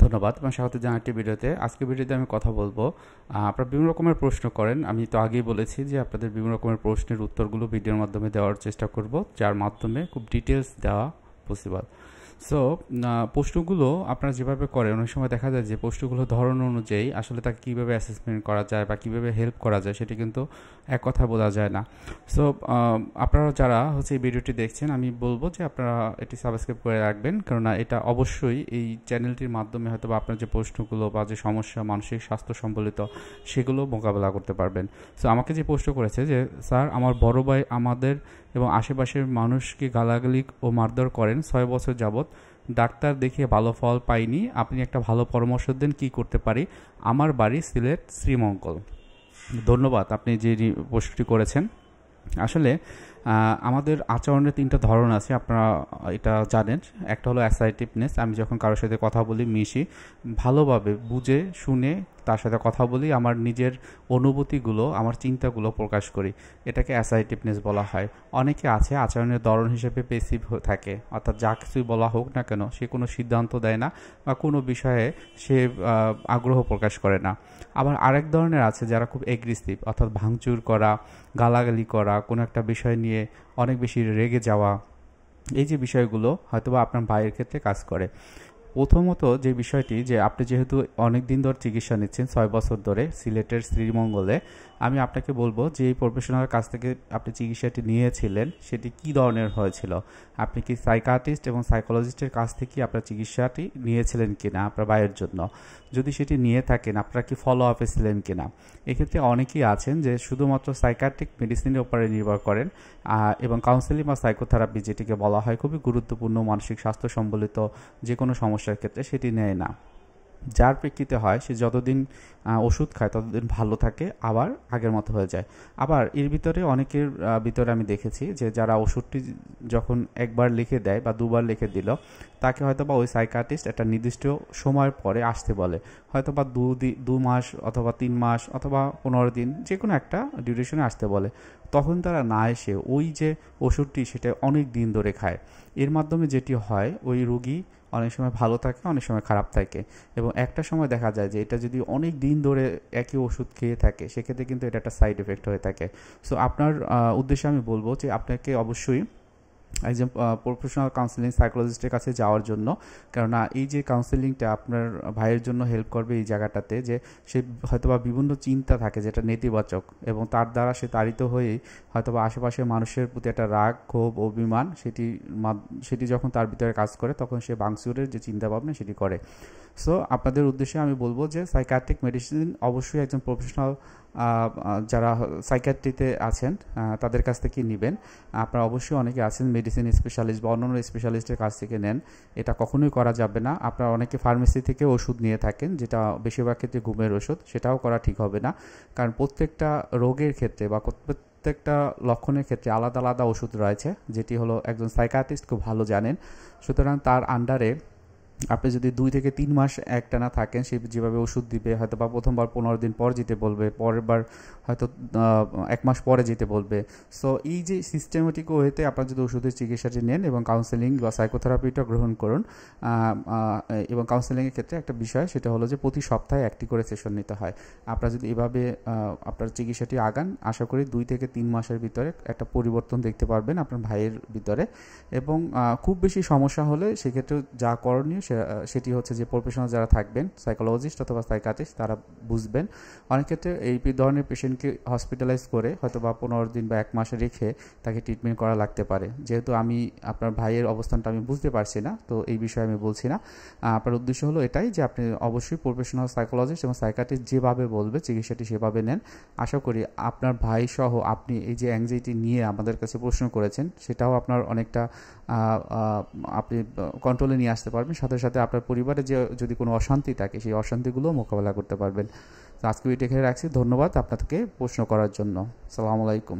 ধন্যবাদ এবং স্বাগত জানাই একটি ভিডিওতে। আজকের ভিডিওতে আমি কথা বলবো, আপনারা বিভিন্ন রকমের প্রশ্ন করেন। আমি তো আগেই বলেছি যে আপনাদের বিভিন্ন রকমের প্রশ্নের উত্তরগুলো ভিডিওর মাধ্যমে দেওয়ার চেষ্টা করব, যার মাধ্যমে খুব ডিটেলস দেওয়া পসিবল। সো প্রশ্নগুলো আপনারা যেভাবে করেন, অনেক সময় দেখা যায় যে প্রশ্নগুলো ধরন অনুযায়ী আসলে তাকে কীভাবে অ্যাসেসমেন্ট করা যায় বা কীভাবে হেল্প করা যায় সেটি কিন্তু এক কথা বোঝা যায় না। সো আপনারা যারা এই ভিডিওটি দেখছেন, আমি বলবো যে আপনারা এটি সাবস্ক্রাইব করে রাখবেন, কেননা এটা অবশ্যই এই চ্যানেলটির মাধ্যমে হয়তো বা আপনার যে প্রশ্নগুলো বা যে সমস্যা মানসিক স্বাস্থ্য সম্বলিত সেগুলো মোকাবেলা করতে পারবেন। সো আমাকে যে প্রশ্ন করেছে যে স্যার, আমার বড় ভাই আমাদের এবং আশেপাশের মানুষকে গালাগালি ও মারধর করেন 6 বছর যাবৎ, ডাক্তার দেখিয়ে ভালো ফল পাইনি, আপনি একটা ভালো পরামর্শ দেন কী করতে পারি? আমার বাড়ি সিলেট শ্রীমঙ্গল। ধন্যবাদ আপনি যে প্রশ্নটি করেছেন। আসলে আমাদের আচরণের 3টা ধরন আছে, আপনারা এটা জানেন। একটা হলো অ্যাসার্টিভনেস, আমি যখন কারোর সাথে কথা বলি, মিশি, ভালোভাবে বুঝে শুনে তার সাথে কথা বলি, আমার নিজের অনুভূতিগুলো, আমার চিন্তাগুলো প্রকাশ করি, এটাকে অ্যাসার্টিভনেস বলা হয়। অনেকে আছে আচরণের ধরন হিসেবে পেসিভ থাকে, অর্থাৎ যা কিছুই বলা হোক না কেন সে কোনো সিদ্ধান্ত দেয় না বা কোনো বিষয়ে সে আগ্রহ প্রকাশ করে না। আবার আরেক ধরনের আছে যারা খুব এগ্রেসিভ, অর্থাৎ ভাঙচুর করা, গালাগালি করা, কোনো একটা বিষয় নিয়ে অনেক বেশি রেগে যাওয়া। এই যে বিষয়গুলো হয়তোবা আপনার ভাইয়ের ক্ষেত্রে কাজ করে। প্রথমত যে বিষয়টি, যে আপনি যেহেতু অনেক দিন ধরে চিকিৎসা নিচ্ছেন, 6 বছর ধরে সিলেটের শ্রীমঙ্গলে, আমি আপনাকে বলবো যে এই প্রফেশনালের কাছ থেকে আপনি চিকিৎসাটি নিয়েছিলেন সেটি কী ধরনের হয়েছিল। আপনি কি সাইকিয়াট্রিস্ট এবং সাইকোলজিস্টের কাছ থেকে আপনার চিকিৎসাটি নিয়েছিলেন কিনা আপনার ভাইয়ের জন্য? যদি সেটি নিয়ে থাকেন, আপনারা কি ফলো আপে ছিলেন কিনা? এক্ষেত্রে অনেকেই আছেন যে শুধুমাত্র সাইকিয়াট্রিক মেডিসিনের উপরে নির্ভর করেন এবং কাউন্সেলিং বা সাইকোথেরাপি, যেটিকে বলা হয় খুবই গুরুত্বপূর্ণ মানসিক স্বাস্থ্য সম্বলিত যে কোনো সমস্যার ক্ষেত্রে, সেটি নেয় না। যার প্রেক্ষিতে হয় সে যতদিন ওষুধ খায় ততদিন ভালো থাকে, আবার আগের মতো হয়ে যায়। আবার এর ভিতরে অনেকের ভিতরে আমি দেখেছি যে যারা ওষুধটি যখন একবার লিখে দেয় বা দুবার লিখে দিল, তাকে হয়তো বা ওই সাইকিয়াট্রিস্ট একটা নির্দিষ্ট সময়ের পরে আসতে বলে, হয়তো বা 2 মাস অথবা 3 মাস অথবা 15 দিন, যে কোনো একটা ডিউরেশনে আসতে বলে। তখন তারা না এসে ওই যে ওষুধটি সেটা অনেক দিন ধরে খায়। এর মাধ্যমে যেটি হয়, ওই রোগী অনেক সময় ভালো থাকে, অনেক সময় খারাপ থাকে, এবং একটা সময় দেখা যায় যে এটা যদি অনেক দিন ধরে একই ওষুধ খেয়ে থাকে, সেক্ষেত্রে কিন্তু এটা একটা সাইড এফেক্ট হয়ে থাকে। সো আপনার উদ্দেশ্যে আমি বলবো যে আপনাকে অবশ্যই একজন প্রফেশনাল কাউন্সেলিং সাইকোলজিস্টের কাছে যাওয়ার জন্য, কেননা এই যে কাউন্সেলিংটা আপনার ভাইয়ের জন্য হেল্প করবে এই জায়গাটাতে, যে সে হয়তোবা বিভিন্ন চিন্তা থাকে যেটা নেতিবাচক, এবং তার দ্বারা সে তাড়িত হয়ে হয়তোবা আশেপাশের মানুষের প্রতি একটা রাগ, ক্ষোভ, অভিমান, সেটি যখন তার ভিতরে কাজ করে, তখন সে ভাঙচুরের যে চিন্তাভাবনা সেটি করে। সো আপনাদের উদ্দেশ্যে আমি বলবো যে সাইকিয়াট্রিক মেডিসিন অবশ্যই একজন প্রফেশনাল যারা সাইকিয়াট্রিতে আছেন তাদের কাছ থেকে নেবেন। আপনারা অবশ্যই অনেকে আছেন মেডিসিন স্পেশালিস্ট বা অন্যান্য স্পেশালিস্টের কাছ থেকে নেন, এটা কখনোই করা যাবে না। আপনারা অনেকে ফার্মেসি থেকে ওষুধ নিয়ে থাকেন, যেটা বেশিরভাগ ক্ষেত্রে ঘুমের ওষুধ, সেটাও করা ঠিক হবে না। কারণ প্রত্যেকটা রোগের ক্ষেত্রে বা প্রত্যেকটা লক্ষণের ক্ষেত্রে আলাদা আলাদা ওষুধ রয়েছে, যেটি হলো একজন সাইকিয়াট্রিস্ট খুব ভালো জানেন। সুতরাং তার আন্ডারে আপনি যদি 2 থেকে 3 মাস একটানা থাকেন, সে যেভাবে ওষুধ দিবে, হয়তো বা প্রথমবার 15 দিন পর যেতে বলবে, পরের বার হয়তো 1 মাস পরে যেতে বলবে। সো এই যে সিস্টেমেটিক ওয়েতে আপনারা যদি ওষুধের চিকিৎসাটি নেন এবং কাউন্সেলিং বা সাইকোথেরাপিটা গ্রহণ করুন, এবং কাউন্সেলিংয়ের ক্ষেত্রে একটা বিষয়, সেটা হলো যে প্রতি সপ্তাহে 1টি করে সেশন নিতে হয়। আপনারা যদি এভাবে আপনার চিকিৎসাটি আগান, আশা করি 2 থেকে 3 মাসের ভিতরে একটা পরিবর্তন দেখতে পারবেন আপনার ভাইয়ের ভিতরে। এবং খুব বেশি সমস্যা হলে সেক্ষেত্রে যা করণীয় সেটি হচ্ছে যে প্রফেশনাল যারা থাকবেন, সাইকোলজিস্ট অথবা সাইকিয়াট্রিস্ট, তারা বুঝবেন। অনেক ক্ষেত্রে এই ধরনের পেশেন্টকে হসপিটালাইজ করে হয়তো বা 15 দিন বা 1 মাস রেখে তাকে ট্রিটমেন্ট করা লাগতে পারে। যেহেতু আমি আপনার ভাইয়ের অবস্থানটা আমি বুঝতে পারছি না, তো এই বিষয়ে আমি বলছি না। আপনার উদ্দেশ্য হলো এটাই যে আপনি অবশ্যই প্রফেশনাল সাইকোলজিস্ট এবং সাইকিয়াট্রিস্ট যেভাবে বলবে চিকিৎসাটি সেভাবে নেন। আশা করি আপনার ভাই সহ আপনি এই যে অ্যাংজাইটি নিয়ে আমাদের কাছে প্রশ্ন করেছেন, সেটাও আপনার অনেকটা আপনি কন্ট্রোলে নিয়ে আসতে পারবেন। সাথে সাথে আপনার পরিবারে যে যদি কোনো অশান্তি থাকে, সেই অশান্তিগুলোও মোকাবেলা করতে পারবেন। তো আজকে ভিডিও এখানে রাখছি। ধন্যবাদ আপনাকে প্রশ্ন করার জন্য। আসসালামু আলাইকুম।